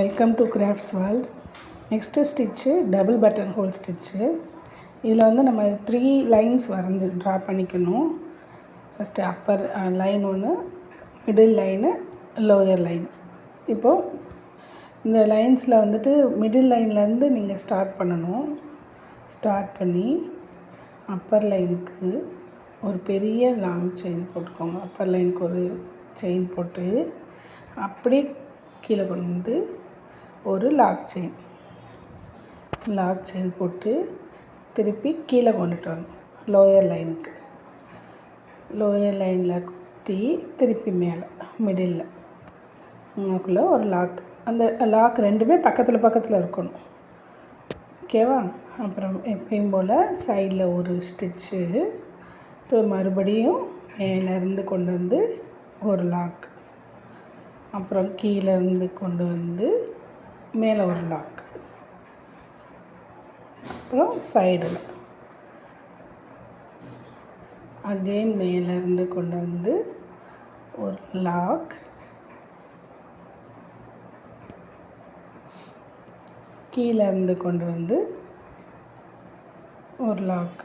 Welcome to crafts world. Next stitch double button whole stitch. இதில் வந்து நம்ம 3 lines வரைஞ்சி ட்ரா பண்ணிக்கணும். ஃபஸ்ட்டு அப்பர் லைன் ஒன்று, மிடில் லைனு, லோயர் லைன். இப்போது இந்த லைன்ஸில் வந்துட்டு மிடில் லைன்லேருந்து நீங்கள் ஸ்டார்ட் பண்ணணும். ஸ்டார்ட் பண்ணி அப்பர் லைனுக்கு ஒரு பெரிய லாங் செயின் போட்டுக்கோங்க. அப்பர் லைனுக்கு ஒரு செயின் போட்டு அப்படியே கீழே கொண்டு வந்து ஒரு லாக் செயின் போட்டு திருப்பி கீழே கொண்டுட்டு வரணும். லோயர் லைனில் குத்தி திருப்பி மேலே மிடில் உங்களுக்குள்ளே ஒரு லாக். அந்த லாக் ரெண்டுமே பக்கத்தில் இருக்கணும். ஓகேவா? அப்புறம் எப்பயும் போல் சைடில் ஒரு ஸ்டிச்சு, மறுபடியும் மேலேருந்து கொண்டு வந்து ஒரு லாக், அப்புறம் கீழேருந்து கொண்டு வந்து மேலே ஒரு லாக், அப்புறம் சைடில் அகெயின் மேலேருந்து கொண்டு வந்து ஒரு லாக், கீழேருந்து கொண்டு வந்து ஒரு லாக்.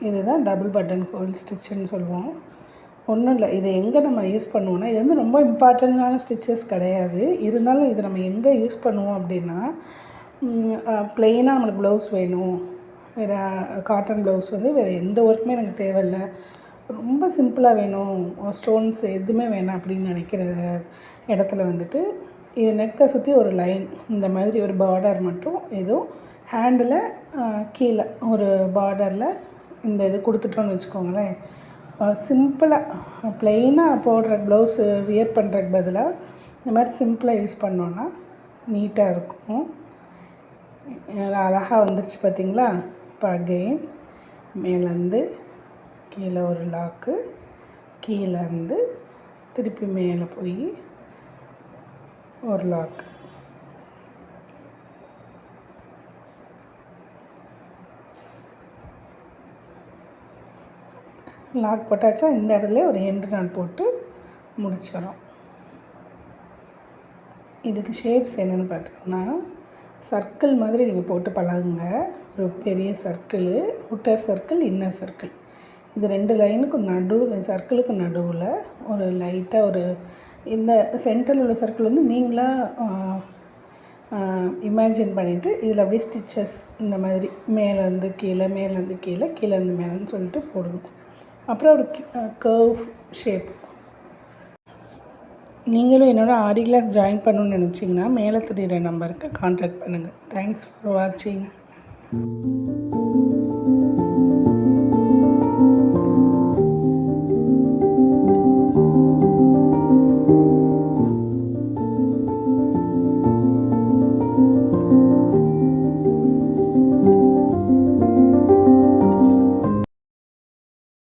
இதுதான் டபுள் பட்டன் ஹோல் ஸ்டிச்சுன்னு சொல்லுவோம். ஒன்றும் இல்லை, இதை எங்கே நம்ம யூஸ் பண்ணுவோன்னா, இது வந்து ரொம்ப இம்பார்ட்டண்ட்டான ஸ்டிச்சஸ் கிடையாது. இருந்தாலும் இது நம்ம எங்கே யூஸ் பண்ணுவோம் அப்படின்னா, ப்ளெயினாக நம்மளுக்கு ப்ளவுஸ் வேணும், வேறு காட்டன் ப்ளவுஸ் வந்து வேறு எந்த ஒர்க்குமே எனக்கு தேவையில்லை, ரொம்ப சிம்பிளாக வேணும், ஸ்டோன்ஸ் எதுவுமே வேணாம் அப்படின்னு நினைக்கிற இடத்துல வந்துட்டு இது நெக்கை சுற்றி ஒரு லைன், இந்த மாதிரி ஒரு பார்டர் மட்டும் எதுவும் ஹேண்டில் கீழே ஒரு பார்டரில் இந்த இது கொடுத்துட்டோன்னு வச்சுக்கோங்களேன். சிம்பிளாக ப்ளெயினாக போடுற ப்ளவுஸு வியர் பண்ணுறதுக்கு பதிலாக இந்த மாதிரி சிம்பிளாக யூஸ் பண்ணோன்னா நீட்டாக இருக்கும். அழகாக வந்துருச்சு பார்த்திங்களா? இப்போ அகெயின் மேலேருந்து கீழே ஒரு லாக்கு, கீழேருந்து திருப்பி மேலே போய் ஒரு லாக். லாக் போட்டாச்சா? இந்த இடத்துல ஒரு எண்டு நாட் போட்டு முடிச்சிடும். இதுக்கு ஷேப்ஸ் என்னென்னு பார்த்தோம்னா, சர்க்கிள் மாதிரி நீங்கள் போட்டு பழகுங்க. ஒரு பெரிய circle, outer circle, inner circle, இது 2 லைனுக்கும் சர்க்கிளுக்கு நடுவில் ஒரு லைட்டாக ஒரு இந்த சென்டரில் உள்ள சர்க்கிள் வந்து நீங்களாக இமேஜின் பண்ணிவிட்டு இதில் அப்படியே ஸ்டிச்சஸ் இந்த மாதிரி மேலேருந்து கீழே, மேலேருந்து கீழே, கீழேருந்து மேலேன்னு சொல்லிட்டு போடணும். அப்புறம் ஒரு கர்வ் ஷேப். நீங்களும் என்னோட ஆரி கிளாஸ் ஜாயின் பண்ணணுன்னு நினச்சிங்கன்னா மேலே தெரிகிற நம்பருக்கு கான்டாக்ட் பண்ணுங்கள். தேங்க்ஸ் ஃபார் வாட்சிங்.